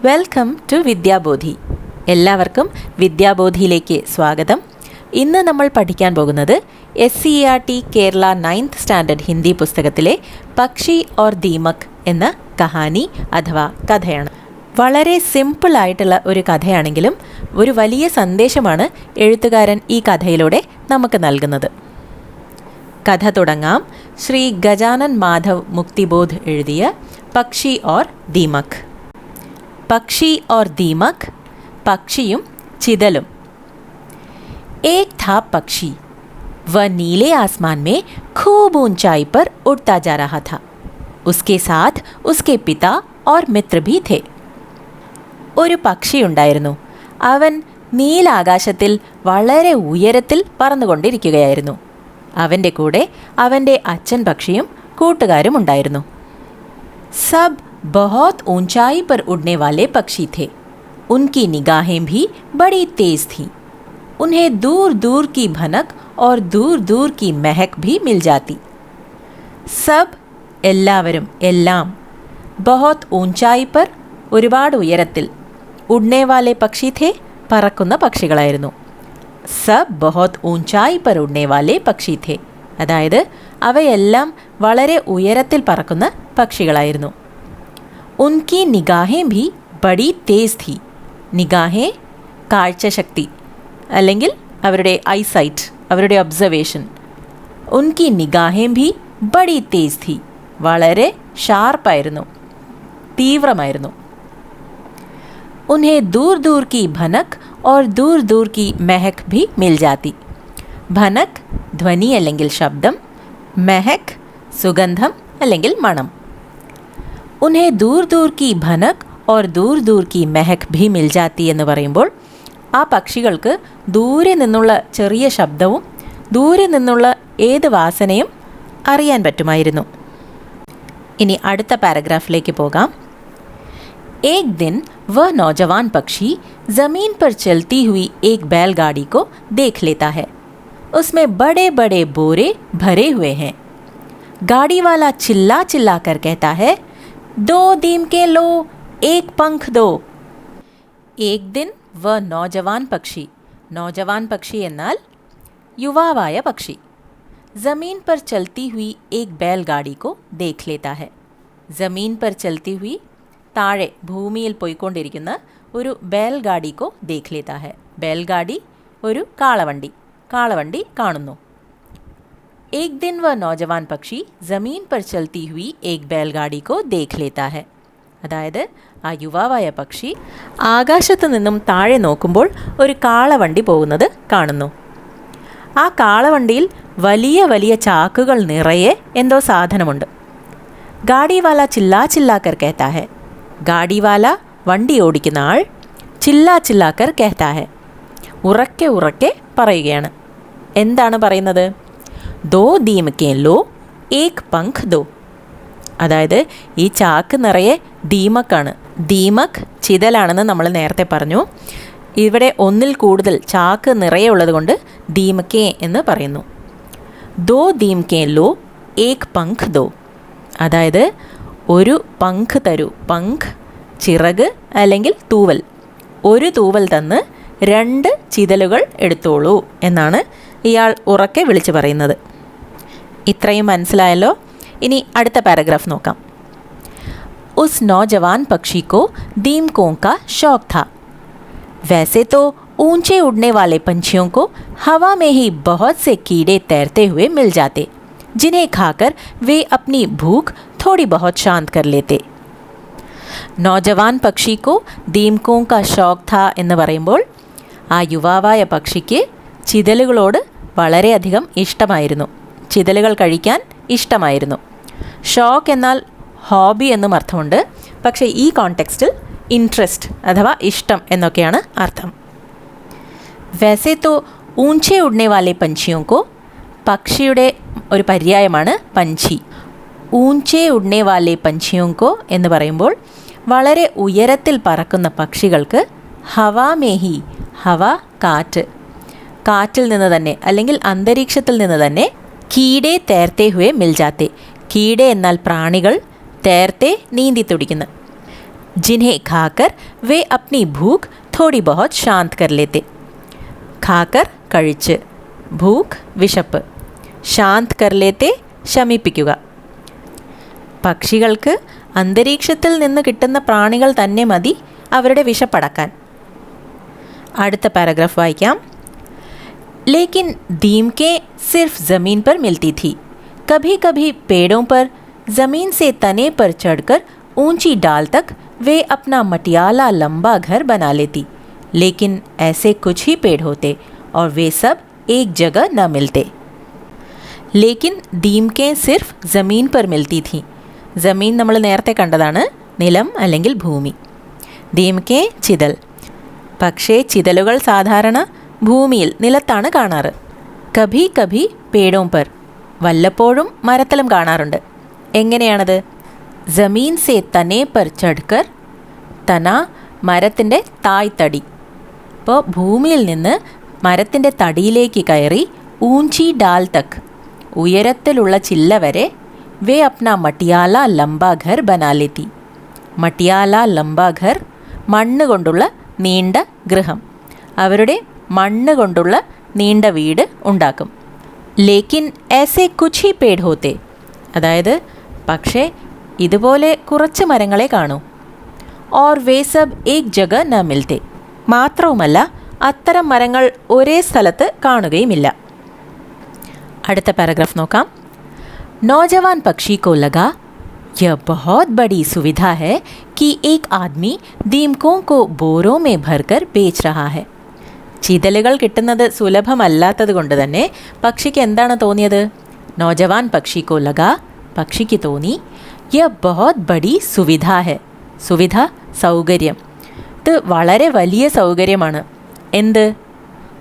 Welcome to വിദ്യാബോധി. എല്ലാവർക്കും വിദ്യാബോധിയിലേക്ക് സ്വാഗതം. ഇന്ന് നമ്മൾ പഠിക്കാൻ പോകുന്നത് SCERT Kerala 9th standard Hindi പുസ്തകത്തിലെ പക്ഷി ഓർ ദീമക് എന്ന കഹാനി അഥവാ കഥയാണ്. വളരെ സിമ്പിളായിട്ടുള്ള ഒരു കഥയാണെങ്കിലും ഒരു വലിയ സന്ദേശമാണ് എഴുത്തുകാരൻ ഈ കഥയിലൂടെ നമുക്ക് നൽകുന്നത്. കഥ തുടങ്ങാം. ശ്രീ ഗജാനൻ മാധവ് മുക്തിബോധ് എഴുതിയ പക്ഷി ഓർ ദീമക്. पक्षी और दीमक, पक्षियों चिदलुम. एक था पक्षी. वह नीले आसमान में खूब ऊंचाई पर उड़ता जा रहा था. उसके साथ उसके पिता और मित्र भी थे. ഒരു പക്ഷി ഉണ്ടായിരുന്നു. അവൻ നീലാകാശത്തിൽ വളരെ ഉയരത്തിൽ പറന്നുകൊണ്ടിരിക്കുകയായിരുന്നു. അവൻ്റെ കൂടെ അവൻ്റെ അച്ഛൻ പക്ഷിയും കൂട്ടുകാരും ഉണ്ടായിരുന്നു. സബ് बहुत ऊंचाई पर उड़ने वाले पक्षी थे. उनकी निगाहें भी बड़ी तेज थीं. उन्हें दूर दूर की भनक और दूर दूर की महक भी मिल जाती. सब എല്ലാവരും എല്ലാം, बहुत ऊंचाई पर ഒരുപാട് ഉയരത്തിൽ, ഉഡ്നെ വാലെ പക്ഷി थे പറക്കുന്ന പക്ഷികളായിരുന്നു. സബ് बहुत ऊंचाई पर उड़ने वाले പക്ഷി थे, അതായത് അവയെല്ലാം വളരെ ഉയരത്തിൽ പറക്കുന്ന പക്ഷികളായിരുന്നു. उनकी निगाहें भी बड़ी तेज़ थी. निगाहें കാഴ്ചശക്തി അല്ലെങ്കിൽ അവരുടെ ഐസൈറ്റ്, അവരുടെ ഒബ്സർവേഷൻ. ഉൻകി നിഗാഹേം ഭി ബഡി തേസ് ഥി, വളരെ ഷാർപ്പായിരുന്നു, തീവ്രമായിരുന്നു. ഉൻഹെ ദൂർ ദൂർ കി ഭനക് ഓർ ദൂർ ദൂർ കി മെഹക് ഭി മിൽ ജാതി. ഭനക് ധ്വനി അല്ലെങ്കിൽ ശബ്ദം, മെഹക് സുഗന്ധം അല്ലെങ്കിൽ മണം. ഉൻഹെ ദൂർ ദൂർ കി ഭനക് ഓർ ദൂർ ദൂർ കി മെഹക് ഭി മിൽ ജാതി എന്ന് പറയുമ്പോൾ ആ പക്ഷികൾക്ക് ദൂരെ നിന്നുള്ള ചെറിയ ശബ്ദവും ദൂരെ നിന്നുള്ള ഏത് വാസനയും അറിയാൻ പറ്റുമായിരുന്നു. ഇനി അടുത്ത പാരഗ്രാഫിലേക്ക് പോകാം. एक दिन वह नौजवान पक्षी ज़मीन पर चलती हुई एक बैलगाड़ी को देख लेता है. उसमें बड़े बड़े बोरे भरे हुए हैं. गाड़ी वाला चिल्ला चिल्ला कर कहता है, दो दीम के लो, एक पंख दो. एक दिन वह नौजवान पक्षी, नौजवान पक्षी എന്നാൽ യുവാവായ പക്ഷി, ज़मीन पर चलती हुई एक बैलगाड़ी को देख लेता है. ज़मीन पर चलती हुई താഴെ ഭൂമിയിൽ പോയിക്കൊണ്ടിരിക്കുന്ന ഒരു ബേൽഗാഡി കോ ദേഖ് ലേതാ ഹെ. ബേൽഗാഡി ഒരു കാളവണ്ടി, കാളവണ്ടി കാണുന്നു. एक दिन वह नौजवान पक्षी ज़मीन पर चलती हुई एक बैलगाड़ी को देख लेता है. അതായത് ആ യുവാവായ പക്ഷി ആകാശത്ത് നിന്നും താഴെ നോക്കുമ്പോൾ ഒരു കാളവണ്ടി പോകുന്നത് കാണുന്നു. ആ കാളവണ്ടിയിൽ വലിയ വലിയ ചാക്കുകൾ നിറയെ എന്തോ സാധനമുണ്ട്. ഗാഡിവാല ചില്ലാ ചില്ലാക്കർ കഹത്താ ഹെ. ഗാഡിവാല വണ്ടി ഓടിക്കുന്ന ആൾ ചില്ലാ ചില്ലാക്കർ കഹത്താ ഹെ, ഉറക്കെ ഉറക്കെ പറയുകയാണ്. എന്താണ് പറയുന്നത്? ദോ ദീം കെ ലോ, ഏക് പങ്ക് ദോ. അതായത് ഈ ചാക്ക് നിറയെ ദീമക്കാണ്. ദീമക് ചിതലാണെന്ന് നമ്മൾ നേരത്തെ പറഞ്ഞു. ഇവിടെ ഒന്നിൽ കൂടുതൽ ചാക്ക് നിറയെ ഉള്ളത് കൊണ്ട് ദീമക്കേ എന്ന് പറയുന്നു. ദോ ദീം കെ ലോ, ഏക് പങ്ക് ദോ. അതായത് ഒരു പങ്ക് തരൂ. പങ്ക് ചിറക് അല്ലെങ്കിൽ തൂവൽ. ഒരു തൂവൽ തന്ന് രണ്ട് ചിതലുകൾ എടുത്തോളൂ എന്നാണ് ഇയാൾ ഉറക്കെ വിളിച്ചു പറയുന്നത്. ഇത്രയും മനസ്സിലായല്ലോ. ഇനി അടുത്ത പാരഗ്രാഫ് നോക്കാം. ഉസ് नौजवान पक्षी को दीमकों का शौक था. वैसे तो ऊंचे उड़ने वाले पंछियों को हवा में ही बहुत से कीड़े तैरते हुए मिल जाते, जिन्हें खाकर वे अपनी भूख थोड़ी बहुत शांत कर लेते. नौजवान पक्षी को दीमकों का शौक था എന്ന് പറയുമ്പോൾ ആ യുവാവായ പക്ഷിക്ക് ചിതലുകളോട് വളരെയധികം ഇഷ്ടമായിരുന്നു. ചിതലുകൾ കഴിക്കാൻ ഇഷ്ടമായിരുന്നു. ഷോക്ക് എന്നാൽ ഹോബി എന്നും അർത്ഥമുണ്ട്. പക്ഷേ ഈ കോണ്ടെക്സ്റ്റിൽ ഇൻട്രസ്റ്റ് അഥവാ ഇഷ്ടം എന്നൊക്കെയാണ് അർത്ഥം. വൈസേ തോ ഊഞ്ചെ ഉഡ്നെ വാലെ പഞ്ചിയോं को, പക്ഷിയുടെ ഒരു പര്യായമാണ് പഞ്ചി. ഊഞ്ചെ ഉഡ്നെ വാലെ പഞ്ചിയോं को എന്ന് പറയുമ്പോൾ വളരെ ഉയരത്തിൽ പറക്കുന്ന പക്ഷികൾക്ക് ഹവാ മേഹി, ഹവ കാറ്റ്, കാറ്റിൽ നിന്ന് തന്നെ അല്ലെങ്കിൽ അന്തരീക്ഷത്തിൽ നിന്ന് തന്നെ കീടെ തേർത്തെ ഹുവെ മിൽ ജാത്തെ. കീടെ എന്നാൽ പ്രാണികൾ, തേർത്തെ നീന്തി തുടിക്കുന്ന. जिन्हें खाकर वे अपनी भूख थोड़ी बहुत शांत कर लेते. खाकर കഴിച്ച്, ഭൂഖ് വിശപ്പ്, ശാന്ത് കർ ലേത്തെ ശമിപ്പിക്കുക. പക്ഷികൾക്ക് അന്തരീക്ഷത്തിൽ നിന്ന് കിട്ടുന്ന പ്രാണികൾ തന്നെ മതി അവരുടെ വിശപ്പടക്കാൻ. അടുത്ത പാരഗ്രാഫ് വായിക്കാം. लेकिन दीमकें सिर्फ ज़मीन पर मिलती थी. कभी कभी पेड़ों पर ज़मीन से तने पर चढ़कर ऊंची डाल तक वे अपना मटियाला लंबा घर बना लेती. लेकिन ऐसे कुछ ही पेड़ होते और वे सब एक जगह न मिलते. लेकिन दीमकें सिर्फ ज़मीन पर मिलती थी. ज़मीन നമ്മൾ നേരത്തെ കണ്ടതാണ്, നിലം അല്ലെങ്കിൽ ഭൂമി. ദീംകെ ചിതൽ. പക്ഷേ ചിതലുകൾ സാധാരണ ഭൂമിയിൽ നിലത്താണ് കാണാറ്. കഭി കഭി പേടോം പർ, വല്ലപ്പോഴും മരത്തിലും കാണാറുണ്ട്. എങ്ങനെയാണത്? ജമീൻ സേ തനെ പർ ചढ़कर, തന മരത്തിൻ്റെ തായ്തടി. അപ്പോൾ ഭൂമിയിൽ നിന്ന് മരത്തിൻ്റെ തടിയിലേക്ക് കയറി ഊഞ്ചി ഡാൽ തക്, ഉയരത്തിലുള്ള ചില്ല വരെ വേ അപ്ന മട്ടിയാല ലംബ ഘർ ബനാ ലേത്തി. മട്ടിയാല ലംബ ഘർ, മണ്ണ് കൊണ്ടുള്ള നീണ്ട ഗൃഹം. അവരുടെ മണ്ണ് കൊണ്ടുള്ള നീണ്ട വീട് ഉണ്ടാക്കും. ലേക്കിൻ ऐसे कुछ ही पेड़ होते, അതായത് പക്ഷേ ഇതുപോലെ കുറച്ച് മരങ്ങളെ കാണൂ. और वे सब एक जगह न मिलते, മാത്രവുമല്ല അത്തരം മരങ്ങൾ ഒരേ സ്ഥലത്ത് കാണുകയുമില്ല. അടുത്ത പാരഗ്രാഫ് നോക്കാം. नौजवान पक्षी को लगा यह बहुत बड़ी सुविधा है कि एक आदमी दीमकों को बोरों में भरकर बेच रहा है. ചിതലുകൾ കിട്ടുന്നത് സുലഭമല്ലാത്തത് കൊണ്ട് തന്നെ പക്ഷിക്ക് എന്താണ് തോന്നിയത്? നോജവാൻ പക്ഷി കോ ലഗാ, പക്ഷിക്ക് തോന്നി യ ബഹുത് ബഡി സുവിധ ഹെ. സുവിധ സൗകര്യം. ഇത് വളരെ വലിയ സൗകര്യമാണ്. എന്ത്?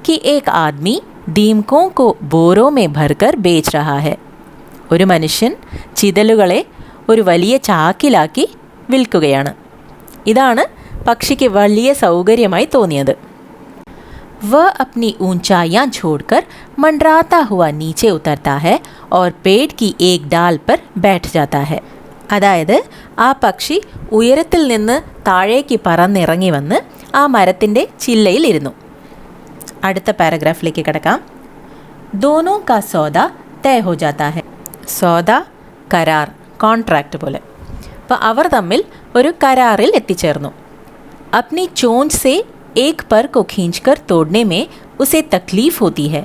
कि एक आदमी दीमकों को बोरों में भरकर बेच रहा है. ഒരു മനുഷ്യൻ ചിതലുകളെ ഒരു വലിയ ചാക്കിലാക്കി വിൽക്കുകയാണ്. ഇതാണ് പക്ഷിക്ക് വലിയ സൗകര്യമായി തോന്നിയത്. वह अपनी ऊंचाइयां छोड़कर मंडराता हुआ नीचे उतरता है और पेड़ की एक डाल पर बैठ जाता है. അതായത് ആ പക്ഷി ഉയരത്തിൽ നിന്ന് താഴേക്ക് പറന്നിറങ്ങി വന്ന് ആ മരത്തിൻ്റെ ചില്ലയിൽ ഇരുന്നു. അടുത്ത പാരഗ്രാഫിലേക്ക് കിടക്കാം. दोनों का सौदा तय हो जाता है. സോദ കരാർ, കോൺട്രാക്റ്റ് പോലെ. അപ്പോൾ അവർ തമ്മിൽ ഒരു കരാറിൽ എത്തിച്ചേർന്നു. अपनी चोंच से एक पर को खींचकर तोड़ने में उसे तकलीफ होती है.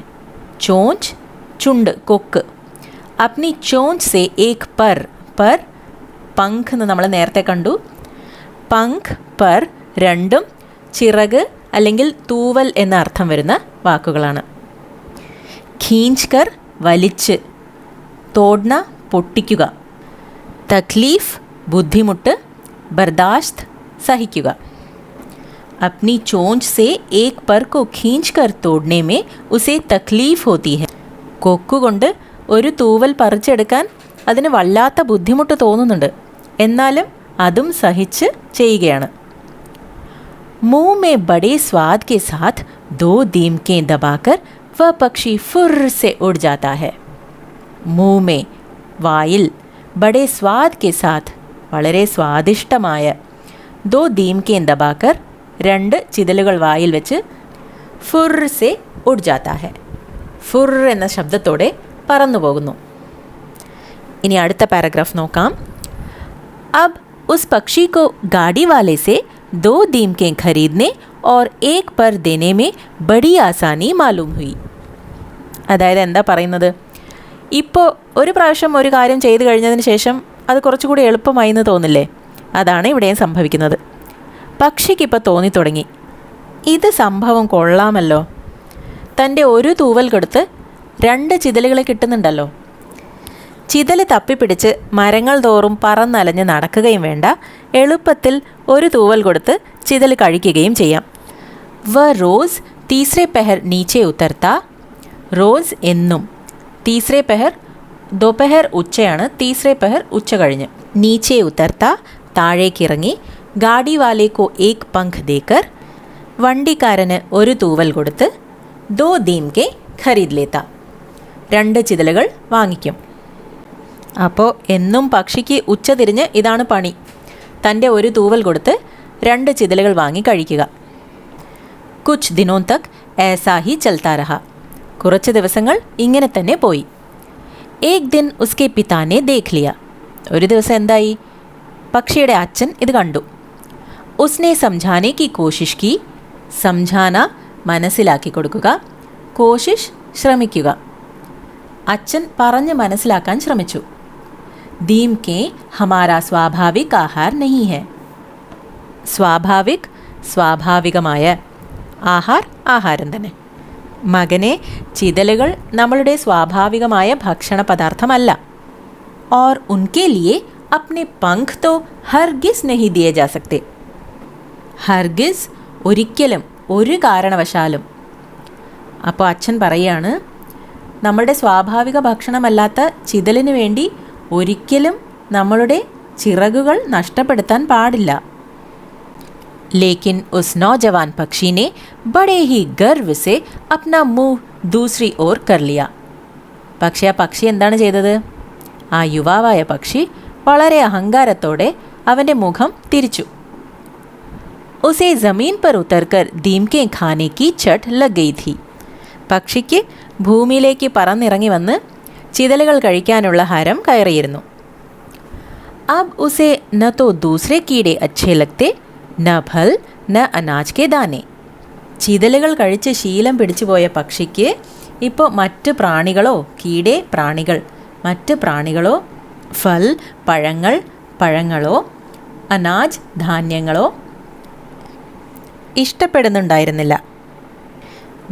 चोंच ചുണ്ട്, കൊക്ക്. अपनी चोंच से एक पर, पर പങ്ക് എന്ന് നമ്മൾ നേരത്തെ കണ്ടു. പങ്ക് പർ രണ്ടും ചിറക് അല്ലെങ്കിൽ തൂവൽ എന്ന അർത്ഥം വരുന്ന വാക്കുകളാണ്. ഖീഞ്ച് കർ വലിച്ച്, തോഡ്ന പൊട്ടിക്കുക, തക്ലീഫ് ബുദ്ധിമുട്ട്, ബർദാശ്ത് സഹിക്കുക. अपनी चोंच से एक पर को खींचकर तोड़ने में उसे तकलीफ होती है. കൊക്കുകൊണ്ട് ഒരു തൂവൽ പറിച്ചെടുക്കാൻ അതിന് വല്ലാത്ത ബുദ്ധിമുട്ട് തോന്നുന്നുണ്ട്. എന്നാലും അതും സഹിച്ച് ചെയ്യുകയാണ്. मुंह में बड़े स्वाद के साथ 2 दीमकें दबाकर वह पक्षी फुर से उड़ जाता है. मुंह में വായിൽ, बड़े स्वाद के साथ വളരെ സ്വാദിഷ്ടമായ, 2 दीमकें दबाकर രണ്ട് ചിതലുകൾ വായിൽ വെച്ച് ഫുർ സെ ഉഡ് ജാത്താ ഹെ, ഫുർ എന്ന ശബ്ദത്തോടെ പറന്നു പോകുന്നു. ഇനി അടുത്ത പാരഗ്രാഫ് നോക്കാം. अब उस पक्षी को गाड़ी वाले से 2 दीमकें खरीदने और एक पर देने में बड़ी आसानी मालूम हुई. അതായത് എന്താ പറയുന്നത്? ഇപ്പോൾ ഒരു പ്രാവശ്യം ഒരു കാര്യം ചെയ്തു കഴിഞ്ഞതിന് ശേഷം അത് കുറച്ചുകൂടി എളുപ്പമായി എന്ന് തോന്നില്ലേ? അതാണ് ഇവിടെയും സംഭവിക്കുന്നത്. പക്ഷിക്കിപ്പോൾ തോന്നി തുടങ്ങി, ഇത് സംഭവം കൊള്ളാമല്ലോ, തൻ്റെ ഒരു തൂവൽ കൊടുത്ത് 2 ചിതലുകളെ കിട്ടുന്നുണ്ടല്ലോ. ചിതൽ തപ്പിപ്പിടിച്ച് മരങ്ങൾ തോറും പറന്നലഞ്ഞ് നടക്കുകയും വേണ്ട, എളുപ്പത്തിൽ ഒരു തൂവൽ കൊടുത്ത് ചിതൽ കഴിക്കുകയും ചെയ്യാം. വ റോസ് തീസ്രേ പെഹർ നീച്ചെ ഉത്തർത്ത. റോസ് എന്നും, തീസ്രേ പെഹർ ദോപഹർ ഉച്ചയാണ്, തീസ്രേ പെഹർ ഉച്ച കഴിഞ്ഞ്. നീച്ചെ ഉത്തർത്ത താഴേക്കിറങ്ങി, ഗാഡി വാലേക്കോ ഏക് പങ്ക് ദേക്കർ വണ്ടിക്കാരന് ഒരു തൂവൽ കൊടുത്ത്, 2 ദീംകെ ഖരീദ് ലേത്ത 2 ചിതലുകൾ വാങ്ങിക്കും. അപ്പോൾ എന്നും പക്ഷിക്ക് ഉച്ച തിരിഞ്ഞ് ഇതാണ് പണി. തൻ്റെ ഒരു തൂവൽ കൊടുത്ത് 2 ചിതലുകൾ വാങ്ങി കഴിക്കുക. കുച്ച് ദിനോं तक ऐसा ही चलता रहा. കുറച്ച് ദിവസങ്ങൾ ഇങ്ങനെ തന്നെ പോയി. एक दिन उसके पिता ने देख लिया. ഒരു ദിവസം എന്തായി? പക്ഷിയുടെ അച്ഛൻ ഇത് കണ്ടു. उसने समझाने की कोशिश की. സംജാന മനസ്സിലാക്കി കൊടുക്കുക, കോശിഷ് ശ്രമിക്കുക. അച്ഛൻ പറഞ്ഞ് മനസ്സിലാക്കാൻ ശ്രമിച്ചു. ദീം കെ ഹമാരാ സ്വാഭാവിക് ആഹാർ നഹീ ഹെ. സ്വാഭാവിക് സ്വാഭാവികമായ, ആഹാർ ആഹാരം തന്നെ. മകനെ, ചിതലുകൾ നമ്മളുടെ സ്വാഭാവികമായ ഭക്ഷണ പദാർത്ഥമല്ല. और उनके लिए अपने पंख तो हरगिज नहीं दिए जा सकते. ഹർഗിസ് ഒരിക്കലും, ഒരു കാരണവശാലും. അപ്പോൾ അച്ഛൻ പറയാണ്, നമ്മളുടെ സ്വാഭാവിക ഭക്ഷണമല്ലാത്ത ചിതലിന് വേണ്ടി ഒരിക്കലും നമ്മളുടെ ചിറകുകൾ നഷ്ടപ്പെടുത്താൻ പാടില്ല. लेकिन उस नौजवान पक्षी ने बड़े ही गर्व से अपना मुंह दूसरी ओर कर लिया. പക്ഷേ ആ പക്ഷി എന്താണ് ചെയ്തത്? ആ യുവാവായ പക്ഷി വളരെ അഹങ്കാരത്തോടെ അവൻ്റെ മുഖം തിരിച്ചു. उसे ज़मीन पर उतरकर दीमकें खाने की चट लग गई थी. പക്ഷിക്ക് ഭൂമിയിലേക്ക് പറന്നിറങ്ങി വന്ന് ചിതലുകൾ കഴിക്കാനുള്ള ഹരം കയറിയിരുന്നു. अब उसे न तो दूसरे कीड़े अच्छे लगते न फल न अनाज के दाने. ചിതലുകൾ കഴിച്ച് ശീലം പിടിച്ചുപോയ പക്ഷിക്ക് ഇപ്പോൾ മറ്റ് പ്രാണികളോ, കീടെ പ്രാണികൾ, മറ്റ് പ്രാണികളോ, ഫൽ പഴങ്ങളോ, അനാജ് ധാന്യങ്ങളോ ഇഷ്ടപ്പെടുന്നുണ്ടായിരുന്നില്ല.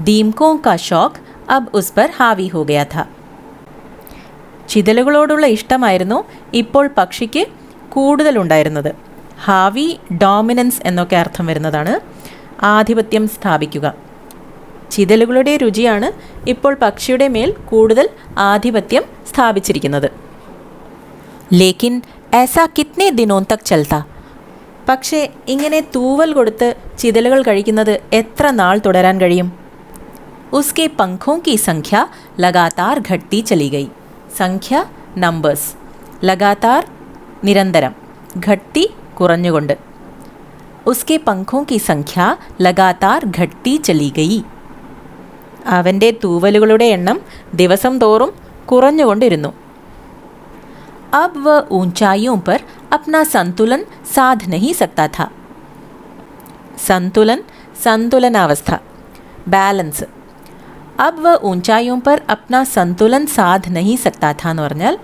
ദീംകോ കാ ഷോക്ക് അബ് ഉസ് പർ ഹാവി ഹോ ഗയാ ഥാ. ചിതലുകളോടുള്ള ഇഷ്ടമായിരുന്നു ഇപ്പോൾ പക്ഷിക്ക് കൂടുതലുണ്ടായിരുന്നത്. ഹാവി ഡോമിനൻസ് എന്നൊക്കെ അർത്ഥം വരുന്നതാണ്, ആധിപത്യം സ്ഥാപിക്കുക. ചിതലുകളുടെ രുചിയാണ് ഇപ്പോൾ പക്ഷിയുടെ മേൽ കൂടുതൽ ആധിപത്യം സ്ഥാപിച്ചിരിക്കുന്നത്. ലേക്കിൻ ऐसा कितने दिनों तक चलता. പക്ഷേ ഇങ്ങനെ തൂവൽ കൊടുത്ത് ചിതലുകൾ കഴിക്കുന്നത് എത്ര നാൾ തുടരാൻ കഴിയും? उसके पंखों की संख्या लगातार घटती चली गई. സംഖ്യ നമ്പേഴ്സ്, लगातार നിരന്തരം, ഘട്ടി കുറഞ്ഞുകൊണ്ട്. उसके पंखों की संख्या लगातार घटती चली गई. അവൻ്റെ തൂവലുകളുടെ എണ്ണം ദിവസം തോറും കുറഞ്ഞുകൊണ്ടിരുന്നു. अब वह ऊंचाइयों पर अपना संतुलन साध नहीं सकता था. संतुलन, संतुलनावस्थ, बैलेंस. अब वह ऊंचाइयों पर अपना संतुलन साध नहीं सकता था എന്ന് പറഞ്ഞാൽ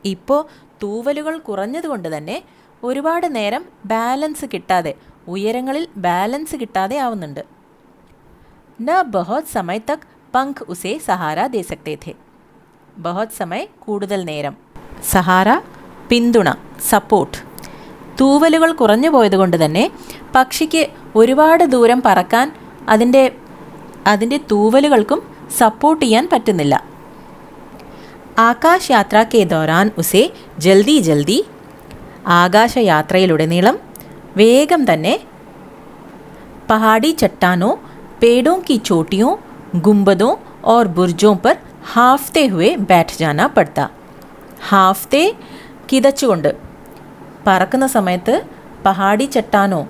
ഇപ്പോൾ തൂവലുകൾ കുറഞ്ഞതുകൊണ്ട് തന്നെ ഒരുപാട് നേരം ബാലൻസ് കിട്ടാതെ, ഉയരങ്ങളിൽ ബാലൻസ് കിട്ടാതെ ആവുന്നുണ്ട്. न बहुत समय तक पंख उसे सहारा दे सकते थे. बहुत समय കൂടുതൽ നേരം. സഹാര പിന്തുണ, സപ്പോർട്ട്. തൂവലുകൾ കുറഞ്ഞു പോയതുകൊണ്ട് തന്നെ പക്ഷിക്ക് ഒരുപാട് ദൂരം പറക്കാൻ അതിൻ്റെ തൂവലുകൾക്കും സപ്പോർട്ട് ചെയ്യാൻ പറ്റുന്നില്ല. ആകാശ് യാത്ര കെ ദൗരാൻ ഉസേ ജൽദി ജൽദി. ആകാശയാത്രയിലുടനീളം വേഗം തന്നെ പഹാടി ചട്ടാനോ, पेड़ों की चोटियों, गुंबदों और बुर्जों पर हाँफते हुए बैठ जाना पड़ता. हाँफते കിതച്ചുകൊണ്ട്. പറക്കുന്ന സമയത്ത് പഹാടി ചട്ടാനോ,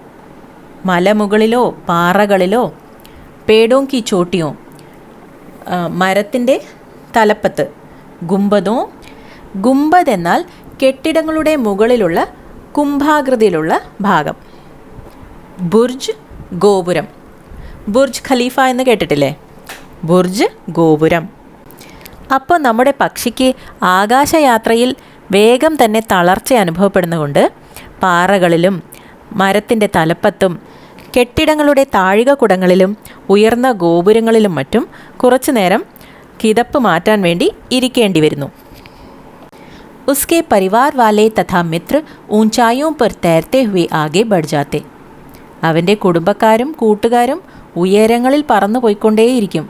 മലമുകളിലോ പാറകളിലോ, പേടോം കി ചോട്ടിയോ, മരത്തിൻ്റെ തലപ്പത്ത്, ഗുംബദോ, ഗുംബദ് എന്നാൽ കെട്ടിടങ്ങളുടെ മുകളിലുള്ള കുംഭാകൃതിയിലുള്ള ഭാഗം. ബുർജ് ഗോപുരം. ബുർജ് ഖലീഫ എന്ന് കേട്ടിട്ടില്ലേ? ബുർജ് ഗോപുരം. അപ്പോൾ നമ്മുടെ പക്ഷിക്ക് ആകാശയാത്രയിൽ വേഗം തന്നെ തളർച്ച അനുഭവപ്പെടുന്നതുകൊണ്ട് പാറകളിലും മരത്തിൻ്റെ തലപ്പത്തും കെട്ടിടങ്ങളുടെ താഴികക്കുടങ്ങളിലും ഉയർന്ന ഗോപുരങ്ങളിലും മറ്റും കുറച്ചു നേരം കിതപ്പ് മാറ്റാൻ വേണ്ടി ഇരിക്കേണ്ടി വരുന്നു. ഉസ്കെ പരിവാർ വാലെ തഥാ മിത്ര ഊഞ്ചായോ പർ തൈർത്തെ ഹുവേ ആകെ ബഡ് ജാത്തെ. അവൻ്റെ കുടുംബക്കാരും കൂട്ടുകാരും ഉയരങ്ങളിൽ പറന്നു പോയിക്കൊണ്ടേയിരിക്കും.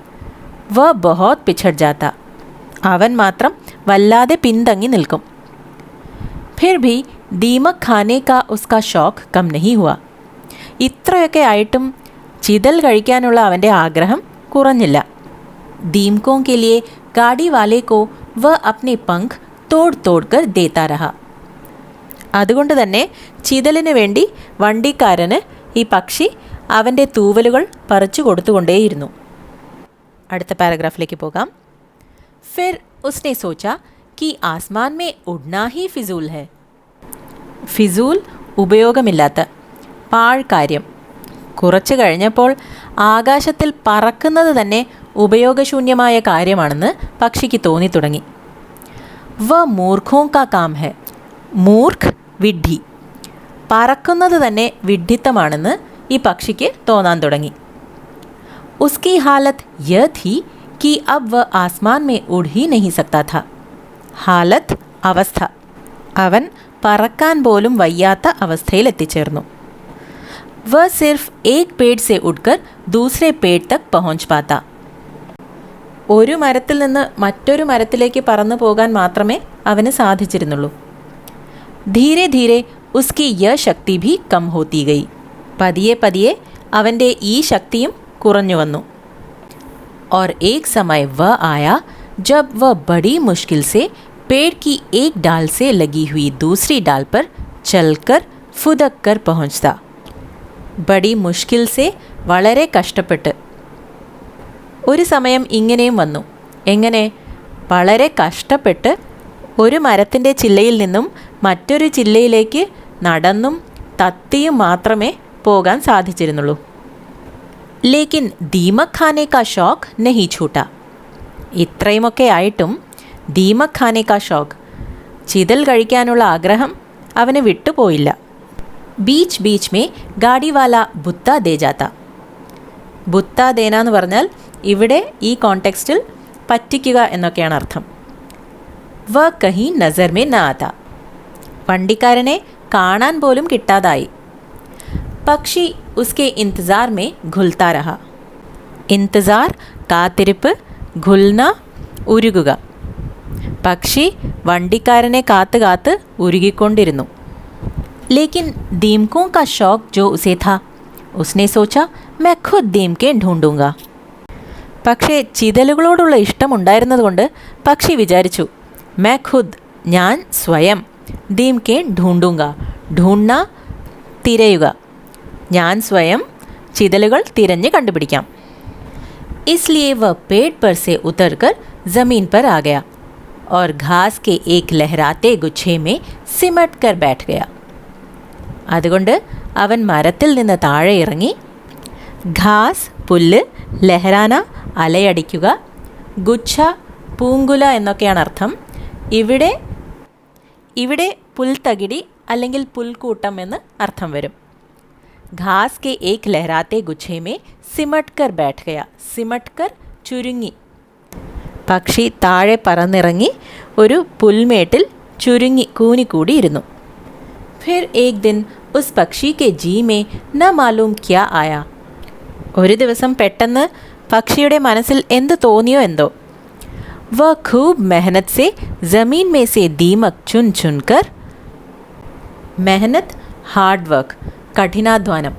വ ബഹോത് പിछड़ जाता. അവൻ മാത്രം വല്ലാതെ പിന്തങ്ങി നിൽക്കും. फिर भी दीमक खाने का उसका शौक कम नहीं हुआ. ഇത്രയൊക്കെ ആയിട്ടും ചിതൽ കഴിക്കാനുള്ള അവൻ്റെ ആഗ്രഹം കുറഞ്ഞില്ല. दीमकों के लिए गाड़ी वाले को वह अपने पंख तोड़ तोड़ कर देता रहा. അതുകൊണ്ട് തന്നെ ചിതലിന് വേണ്ടി വണ്ടിക്കാരന് ഈ പക്ഷി അവൻ്റെ തൂവലുകൾ പറിച്ചു കൊടുത്തുകൊണ്ടേയിരുന്നു. അടുത്ത പാരഗ്രാഫിലേക്ക് പോകാം. फिर उसने सोचा कि आसमान में उड़ना ही फिजूल है. ഫിസൂൽ ഉപയോഗമില്ലാത്ത, പാഴ്കാര്യം. കുറച്ചു കഴിഞ്ഞപ്പോൾ ആകാശത്തിൽ പറക്കുന്നത് തന്നെ ഉപയോഗശൂന്യമായ കാര്യമാണെന്ന് പക്ഷിക്ക് തോന്നിത്തുടങ്ങി. വ മൂർഖോं का काम है. മൂർഖ് വിഡ്ഢി. പറക്കുന്നത് തന്നെ വിഡ്ഢിത്തമാണെന്ന് ഈ പക്ഷിക്ക് തോന്നാൻ തുടങ്ങി. उसकी हालत यह थी कि अब वह आसमान में उड़ ही नहीं सकता था. ഹാലത്ത് അവസ്ഥ. അവൻ പറക്കാൻ പോലും വയ്യാത്ത അവസ്ഥയിൽ എത്തിച്ചേർന്നു. वह सिर्फ एक पेड़ से उड़कर दूसरे पेड़ तक पहुंच पाता. ഒരു മരത്തിൽ നിന്ന് മറ്റൊരു മരത്തിലേക്ക് പറന്നു പോകാൻ മാത്രമേ അവന് സാധിച്ചിരുന്നുള്ളൂ. ധീരെ ധീരെ ഉസ്കി യഹ് ശക്തി ഭി കം ഹോത്തി ഗയി. പതിയെ പതിയെ അവൻ്റെ ഈ ശക്തിയും കുറഞ്ഞു വന്നു. और एक समय वह आया जब वह बड़ी मुश्किल से पेड़ की एक डाल से लगी हुई दूसरी डाल पर चलकर फुदक कर पहुंचता. बड़ी मुश्किल से വളരെ കഷ്ടപ്പെട്ട്. ഒരു സമയം ഇങ്ങനെയും വന്നു. എങ്ങനെ? വളരെ കഷ്ടപ്പെട്ട് ഒരു മരത്തിൻ്റെ ചില്ലയിൽ നിന്നും മറ്റൊരു ചില്ലയിലേക്ക് നടന്നും തത്തിയും മാത്രമേ പോകാൻ സാധിച്ചിരുന്നുള്ളൂ. ലേക്കിൻ ദീമക് ഖാനെ കാ ഷോക്ക് നഹി ഛൂട്ടാ. ഇത്രയുമൊക്കെ ആയിട്ടും ദീമക് ഖാനെ കാ ഷോക്ക്, ചിതൽ കഴിക്കാനുള്ള ആഗ്രഹം അവന് വിട്ടുപോയില്ല. ബീച്ച് ബീച്ച് മേ ഗാഡിവാല ബുത്ത ദേ ജാത്ത. ബുത്ത ദേന എന്ന് പറഞ്ഞാൽ ഇവിടെ ഈ കോണ്ടെക്സ്റ്റിൽ പറ്റിക്കുക എന്നൊക്കെയാണ് അർത്ഥം. വ കഹി നസർ മേ ന ആത. വണ്ടിക്കാരനെ കാണാൻ പോലും കിട്ടാതായി. പക്ഷി ഉസ്കെ ഇന്തസാർ മേ ഘുൽത്താ രഹ. ഇന്തസാർ കാത്തിരിപ്പ്, ഘുൽന ഉരുകുക. പക്ഷി വണ്ടിക്കാരനെ കാത്ത് കാത്ത് ഉരുകിക്കൊണ്ടിരുന്നു. ലേക്കിൻ ദീമകോं का शौक जो उसे था, उसने सोचा मैं खुद ദീമകെ ढूंढूंगा. പക്ഷേ ചിതലുകളോടുള്ള ഇഷ്ടമുണ്ടായിരുന്നതുകൊണ്ട് പക്ഷി വിചാരിച്ചു, मैं खुद, ഞാൻ സ്വയം, ദീമകെ ढूंढूंगा. ढूंढना തിരയുക. ഞാൻ സ്വയം ചിതലുകൾ തിരഞ്ഞ് കണ്ടുപിടിക്കാം. इसलिए वह पेड़ पर से उतरकर ज़मीन पर आ गया और घास के एक लहराते गुच्छे में सिमट कर बैठ गया. അതുകൊണ്ട് അവൻ മരത്തിൽ നിന്ന് താഴെ ഇറങ്ങി. ഘാസ് പുല്ല്, ലഹരാന അലയടിക്കുക, ഗുച്ഛ പൂങ്കുല എന്നൊക്കെയാണ് അർത്ഥം. ഇവിടെ പുൽത്തകിടി അല്ലെങ്കിൽ പുൽക്കൂട്ടം എന്ന് അർത്ഥം വരും. ഘാസ് കെ ഏക് ലഹരാത്തെ ഗുച്ഛേ മേ സിമട്ട് കർ ബാഠ് ഗയ. സിമട്ട് കർ ചുരുങ്ങി. പക്ഷി താഴെ പറന്നിറങ്ങി ഒരു പുൽമേട്ടിൽ ചുരുങ്ങി കൂനിക്കൂടിയിരുന്നു. फिर एक दिन उस पक्षी के जी में न मालूम क्या आया. ഒരു ദിവസം പെട്ടെന്ന് പക്ഷിയുടെ മനസ്സിൽ എന്ത് തോന്നിയോ എന്തോ. वह खूब मेहनत से ज़मीन में से दीमक चुन चुन कर. മെഹനത്ത് ഹാർഡ് വർക്ക്, കഠിനാധ്വാനം.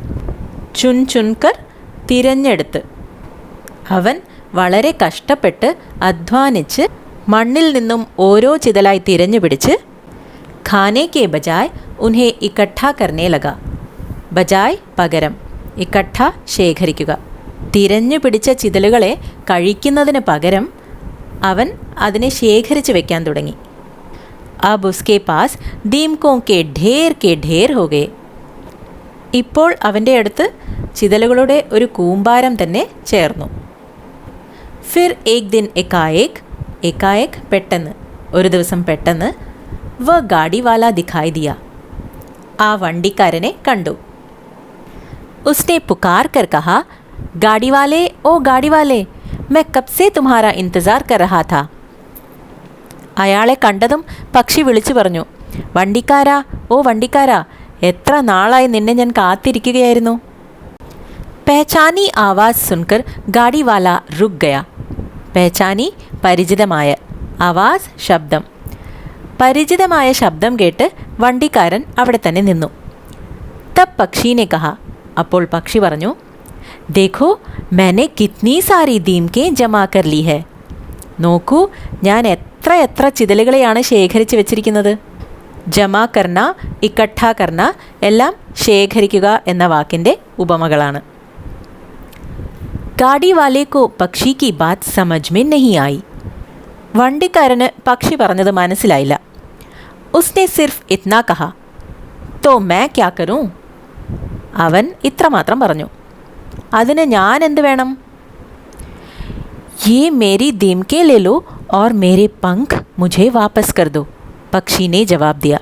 ചുൻ ചുൻകർ തിരഞ്ഞെടുത്ത്. അവൻ വളരെ കഷ്ടപ്പെട്ട് അധ്വാനിച്ച് മണ്ണിൽ നിന്നും ഓരോ ചിതലായി തിരഞ്ഞു പിടിച്ച് ഖാനെ കെ ബജായ് ഉൻഹെ ഇക്കഠ കർണേ ലഗ. ബജായ് പകരം, ഇക്കഠ ശേഖരിക്കുക. തിരഞ്ഞു പിടിച്ച ചിതലുകളെ കഴിക്കുന്നതിന് പകരം അവൻ അതിനെ ശേഖരിച്ച് വെക്കാൻ തുടങ്ങി. അബ് ഉസ്കെ പാസ് ദീമകോं के ढेर हो गए. ഇപ്പോൾ അവൻ്റെ അടുത്ത് ചിതലുകളുടെ ഒരു കൂമ്പാരം തന്നെ ചേർന്നു. ഫിർ ഏക് ദിൻ എക്കായേക് പെട്ടെന്ന്, ഒരു ദിവസം പെട്ടെന്ന്, വ ഗാഡിവാല ദിഖായി ദിയ. ആ വണ്ടിക്കാരനെ കണ്ടു. ഉസ്നെ പുകാർ കർ കഹാ, ഗാഡിവാലേ ഓ ഗാഡിവാലേ, मैं कब से तुम्हारा इंतज़ार कर रहा था. അയാളെ കണ്ടതും പക്ഷി വിളിച്ചു പറഞ്ഞു, വണ്ടിക്കാരാ ഓ വണ്ടിക്കാരാ, എത്ര നാളായി നിന്നെ ഞാൻ കാത്തിരിക്കുകയായിരുന്നു. പെഹചാനി ആവാസ് സുൻകർ ഗാഡിവാല റുക് ഗയ. പെഹചാനി പരിചിതമായ, ആവാസ് ശബ്ദം. പരിചിതമായ ശബ്ദം കേട്ട് വണ്ടിക്കാരൻ അവിടെ തന്നെ നിന്നു. തബ് പക്ഷീനെ കഹ. അപ്പോൾ പക്ഷി പറഞ്ഞു, ദേഖോ मैंने कितनी सारी ദീമകെ ജമാ കർ ലി ഹൈ. നോക്കൂ, ഞാൻ എത്ര ചിതലുകളെയാണ് ശേഖരിച്ച് വെച്ചിരിക്കുന്നത്. ജമാ കർണ, ഇക്കട്ട കർണ എല്ലാം ശേഖരിക്കുക എന്ന വാക്കിൻ്റെ ഉപമകളാണ്. ഗാഡി വാലേക്കോ പക്ഷി കി ബാത് സമജ് മേ നഹി ആയി. വണ്ടിക്കാരന് പക്ഷി പറഞ്ഞത് മനസ്സിലായില്ല. ഉസ്നെ സിർഫ് ഇത്നാ കഹാ തോ മേ ക്യാ കരൂ. അവൻ ഇത്രമാത്രം പറഞ്ഞു. അതിന് ഞാൻ എന്ത് വേണം? യേ മേരി ദീംകെ ലേ ലോ ഓർ മേരെ പങ്ക് മുझे വാപ്പസ് കർ ദോ, പക്ഷി ने ജവാബ് ദിയ.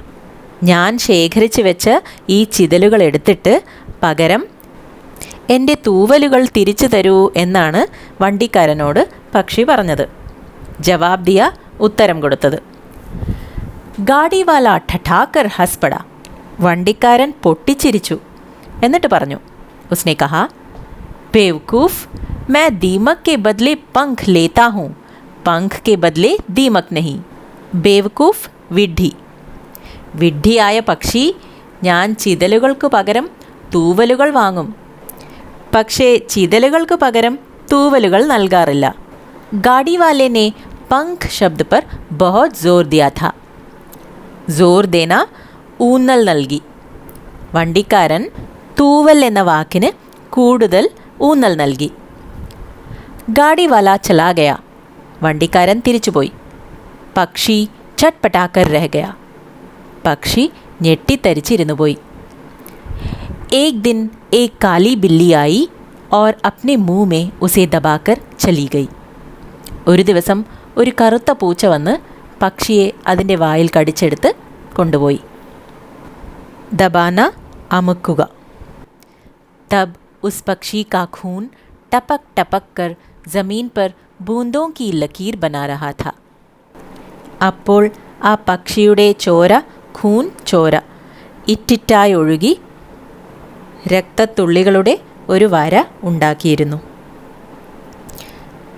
ഞാൻ ശേഖരിച്ച് വെച്ച ഈ ചിതലുകൾ എടുത്തിട്ട് പകരം എൻ്റെ തൂവലുകൾ തിരിച്ചു തരൂ എന്നാണ് വണ്ടിക്കാരനോട് പക്ഷി പറഞ്ഞത്. ജവാബ് ദിയ, ഉത്തരം കൊടുത്തത്. ഗാഡിവാല ഠഠാക്കർ ഹസ്പട. വണ്ടിക്കാരൻ പൊട്ടിച്ചിരിച്ചു. എന്നിട്ട് പറഞ്ഞു, ഉസ്നെ കഹാ बेवकूफ़, मैं दीमक के बदले पंख लेता हूँ, पंख के बदले दीमक नहीं. ബേവ്കൂഫ്, വിഡ്ഢി. വിഡ്ഢിയായ പക്ഷി, ഞാൻ ചിതലുകൾക്ക് പകരം തൂവലുകൾ വാങ്ങും, പക്ഷേ ചിതലുകൾക്ക് പകരം തൂവലുകൾ നൽകാറില്ല. गाड़ी वाले ने पंख शब्द पर बहुत जोर दिया था. जोर देना, ഊന്നൽ നൽകി. വണ്ടിക്കാരൻ തൂവൽ എന്ന വാക്കിന് കൂടുതൽ ഊന്നൽ നൽകി. ഗാഡി വാല ചലാ ഗയ. വണ്ടിക്കാരൻ തിരിച്ചുപോയി. പക്ഷി ചട്പടാക്കർ രഹ ഗയ. പക്ഷി ഞെട്ടിത്തരിച്ചിരുന്നു പോയി. एक दिन एक काली बिल्ली आई और अपने मुंह में उसे दबाकर चली गई. ഒരു ദിവസം ഒരു കറുത്ത പൂച്ച വന്ന് പക്ഷിയെ അതിൻ്റെ വായിൽ കടിച്ചെടുത്ത് കൊണ്ടുപോയി. ദബാന, അമുക്കുക. തബ് ഉസ് പക്ഷി കാ ഖൂൻ ടപക് ടപക് കർ ജമീൻ പർ ബൂന്തോं की लकीर बना रहा था. അപ്പോൾ ആ പക്ഷിയുടെ ചോര, ഖൂൻ ചോര, ഇറ്റിറ്റായി ഒഴുകി രക്തത്തുള്ളികളുടെ ഒരു വര ഉണ്ടാക്കിയിരുന്നു.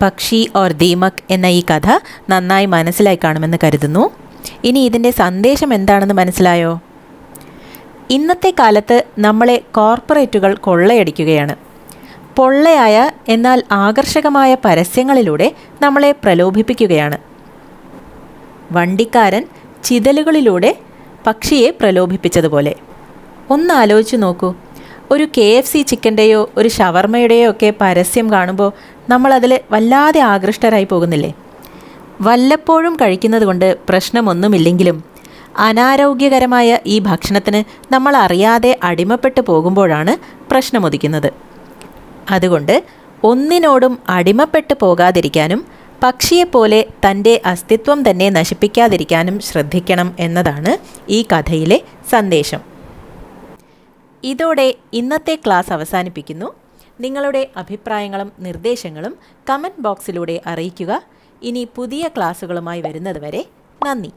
പക്ഷി ഓർ ദീമക് എന്ന ഈ കഥ നന്നായി മനസ്സിലായി കാണുമെന്ന് കരുതുന്നു. ഇനി ഇതിൻ്റെ സന്ദേശം എന്താണെന്ന് മനസ്സിലായോ? ഇന്നത്തെ കാലത്ത് നമ്മളെ കോർപ്പറേറ്റുകൾ കൊള്ളയടിക്കുകയാണ്. പൊള്ളയായ എന്നാൽ ആകർഷകമായ പരസ്യങ്ങളിലൂടെ നമ്മളെ പ്രലോഭിപ്പിക്കുകയാണ്. വണ്ടിക്കാരൻ ചിതലുകളിലൂടെ പക്ഷിയെ പ്രലോഭിപ്പിച്ചതുപോലെ. ഒന്ന് ആലോചിച്ച് നോക്കൂ. ഒരു KFC ചിക്കൻ്റെയോ ഒരു ഷവർമയുടെയോ ഒക്കെ പരസ്യം കാണുമ്പോൾ നമ്മളതിൽ വല്ലാതെ ആകൃഷ്ടരായി പോകുന്നില്ലേ? വല്ലപ്പോഴും കഴിക്കുന്നത് കൊണ്ട് പ്രശ്നമൊന്നുമില്ലെങ്കിലും അനാരോഗ്യകരമായ ഈ ഭക്ഷണത്തിന് നമ്മൾ അറിയാതെ അടിമപ്പെട്ടു പോകുമ്പോഴാണ് പ്രശ്നമുദിക്കുന്നത്. അതുകൊണ്ട് ഒന്നിനോടും അടിമപ്പെട്ടു പോകാതിരിക്കാനും പക്ഷിയെപ്പോലെ തൻ്റെ അസ്തിത്വം തന്നെ നശിപ്പിക്കാതിരിക്കാനും ശ്രദ്ധിക്കണം എന്നതാണ് ഈ കഥയിലെ സന്ദേശം. ഇതോടെ ഇന്നത്തെ ക്ലാസ് അവസാനിപ്പിക്കുന്നു. നിങ്ങളുടെ അഭിപ്രായങ്ങളും നിർദ്ദേശങ്ങളും കമൻറ്റ് ബോക്സിലൂടെ അറിയിക്കുക. ഇനി പുതിയ ക്ലാസ്സുകളുമായി വരുന്നത് വരെ നന്ദി.